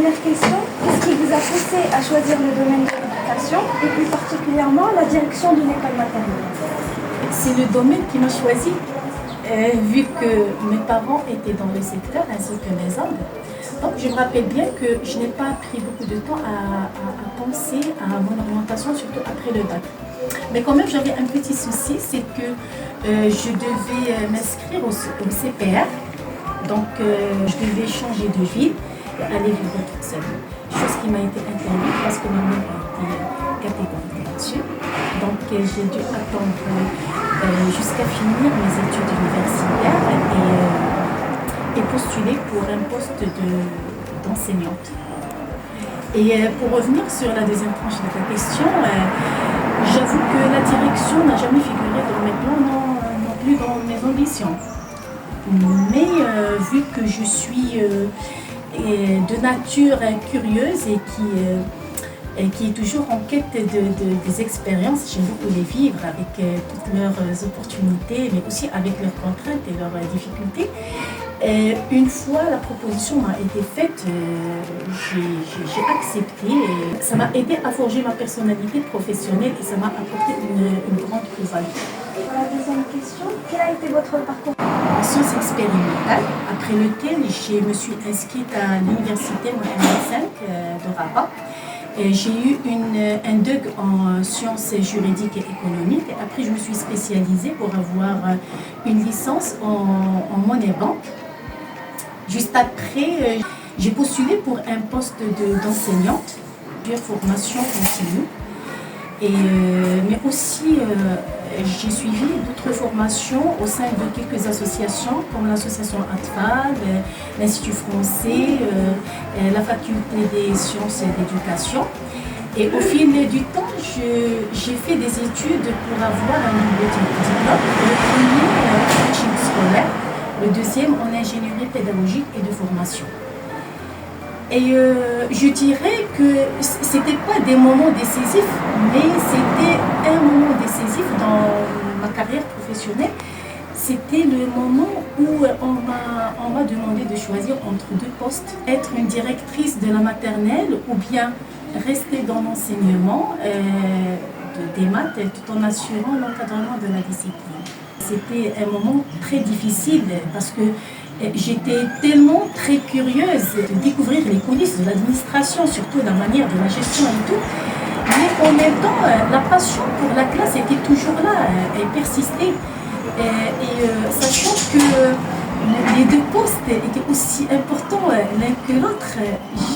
Première question, qu'est-ce qui vous a poussé à choisir le domaine de l'éducation et plus particulièrement la direction d'une école maternelle? C'est le domaine qui m'a choisi, vu que mes parents étaient dans le secteur ainsi que mes oncles. Donc je me rappelle bien que je n'ai pas pris beaucoup de temps à penser à mon orientation, surtout après le bac. Mais quand même j'avais un petit souci, c'est que je devais m'inscrire au CPR, donc je devais changer de ville et aller vivre toute seule. Chose qui m'a été interdite parce que ma mère a été catégorique là-dessus. Donc j'ai dû attendre jusqu'à finir mes études universitaires et postuler pour un poste d'enseignante. Et pour revenir sur la deuxième tranche de ta question, j'avoue que la direction n'a jamais figuré dans mes plans, non plus dans mes ambitions. Mais vu que je suis de nature curieuse et qui est toujours en quête des expériences, j'aime beaucoup les vivre avec toutes leurs opportunités, mais aussi avec leurs contraintes et leurs difficultés. Et une fois la proposition m'a été faite, j'ai accepté et ça m'a aidé à forger ma personnalité professionnelle et ça m'a apporté une grande plus-value. La deuxième question, quel a été votre parcours? En sciences expérimentales, après lequel je me suis inscrite à l'université Mohamed V de Rabat. J'ai eu un DUG en sciences juridiques et économiques. Et après, je me suis spécialisée pour avoir une licence en monnaie-banque. Juste après, j'ai postulé pour un poste d'enseignante, formation continue. Mais aussi, j'ai suivi d'autres formations au sein de quelques associations, comme l'association ATFAL, l'Institut français, la faculté des sciences et d'éducation. Et au fil du temps, j'ai fait des études pour avoir un nouveau diplôme. Le premier en coaching scolaire, le deuxième en ingénierie pédagogique et de formation. Et je dirais que ce n'était pas des moments décisifs, mais c'était un moment décisif dans ma carrière professionnelle. C'était le moment où on m'a demandé de choisir entre deux postes. Être une directrice de la maternelle ou bien rester dans l'enseignement des maths tout en assurant l'encadrement de la discipline. C'était un moment très difficile parce que j'étais tellement très curieuse de découvrir les coulisses de l'administration, surtout la manière de la gestion et tout. Mais en même temps, la passion pour la classe était toujours là, elle persistait. Sachant que les deux postes étaient aussi importants l'un que l'autre,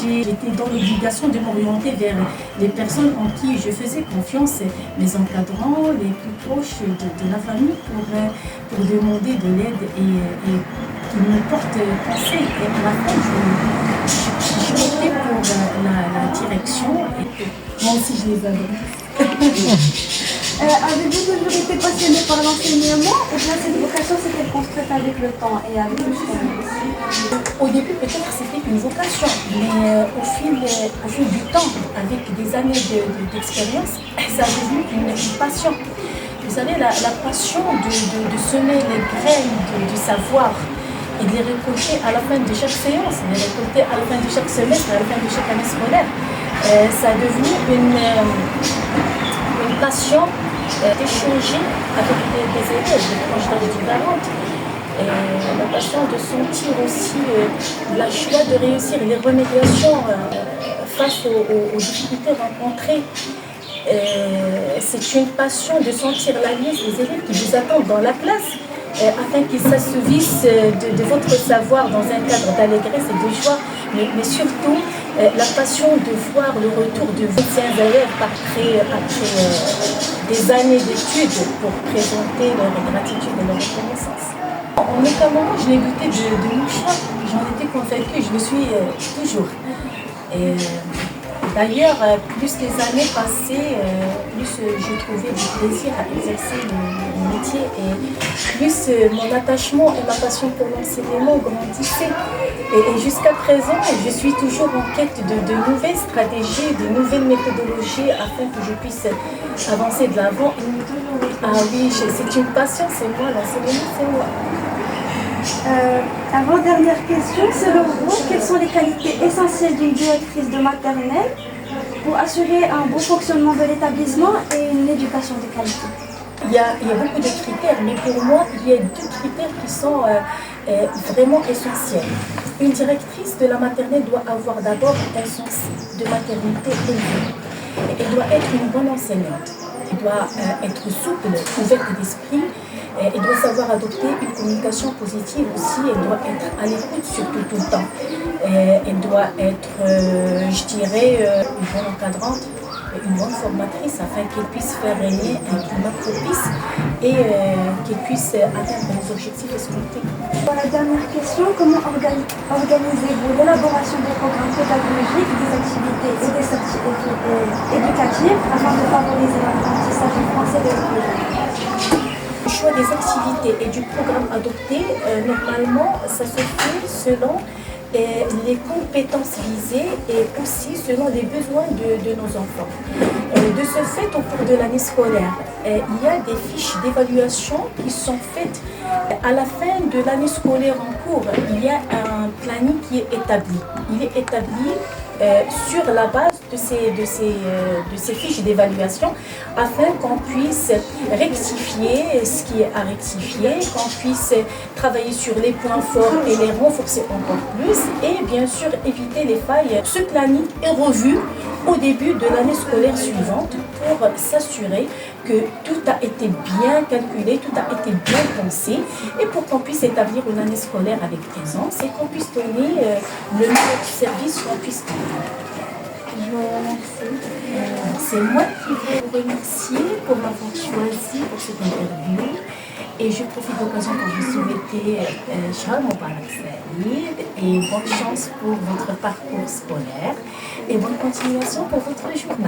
j'étais dans l'obligation de m'orienter vers les personnes en qui je faisais confiance, mes encadrants, les plus proches de la famille, pour demander de l'aide et qu'ils me portent conseil. Et à la fin, je optais pour la direction et moi aussi je les adore. Avez-vous toujours été passionné par l'enseignement ou bien cette vocation s'est-elle construite avec le temps et avec l'expérience? Au début, peut-être c'était une vocation, mais au fil du temps, avec des années d'expérience, ça a devenu une passion. Vous savez, la passion de semer les graines du savoir et de les récolter à la fin de chaque séance, de les récolter à la fin de chaque semestre, à la fin de chaque année scolaire, ça a devenu une passion d'échanger avec des élèves de tranches d'âge différentes. La passion de sentir aussi la joie de réussir les remédiations face aux difficultés rencontrées. C'est une passion de sentir la liste des élèves qui vous attendent dans la classe afin qu'ils s'assouvissent de votre savoir dans un cadre d'allégresse et de joie, mais surtout la passion de voir le retour de vos anciens élèves après des années d'études pour présenter leur gratitude et leur reconnaissance. En aucun moment je n'ai goûté de moucha, j'en étais convaincue, je le suis toujours. D'ailleurs, plus les années passaient, plus je trouvais du plaisir à exercer le métier et plus mon attachement et ma passion pour l'enseignement grandissaient. Et jusqu'à présent, je suis toujours en quête de nouvelles stratégies, de nouvelles méthodologies afin que je puisse avancer de l'avant. Ah oui, c'est une passion, c'est moi, l'enseignement, c'est moi. Avant-dernière question, selon vous, quelles sont les qualités essentielles d'une directrice de maternelle pour assurer un bon fonctionnement de l'établissement et une éducation de qualité? Il y a beaucoup de critères, mais pour moi, il y a deux critères qui sont vraiment essentiels. Une directrice de la maternelle doit avoir d'abord un sens de maternité élevé. Elle doit être une bonne enseignante. Elle doit être souple, ouverte d'esprit. Elle doit savoir adopter une communication positive aussi. Elle doit être à l'écoute surtout tout le temps. Elle doit être, je dirais, une bonne encadrante, une bonne formatrice afin qu'elle puisse faire régner un climat propice et qu'elle puisse atteindre les objectifs escomptés. Pour la dernière question, comment organisez-vous l'élaboration des programmes pédagogiques, des activités et des sorties éducatives afin de favoriser l'apprentissage du français de l'école? Le choix des activités et du programme adopté, normalement, ça se fait selon les compétences visées et aussi selon les besoins de nos enfants. De ce fait, au cours de l'année scolaire, il y a des fiches d'évaluation qui sont faites à la fin de l'année scolaire en cours. Il y a un planning qui est établi. Il est établi sur la base de ces fiches d'évaluation afin qu'on puisse rectifier ce qui est à rectifier, qu'on puisse travailler sur les points forts et les renforcer encore plus et bien sûr éviter les failles. Ce planning est revu au début de l'année scolaire suivante pour s'assurer que tout a été bien calculé, tout a été bien pensé et pour qu'on puisse établir une année scolaire avec aisance et qu'on puisse donner le meilleur service qu'on puisse donner. Je vous remercie. C'est moi qui vous remercie pour m'avoir choisi pour cette interview. Et je profite de l'occasion pour vous souhaiter Shahar Mubarak Saïd et bonne chance pour votre parcours scolaire et bonne continuation pour votre journée.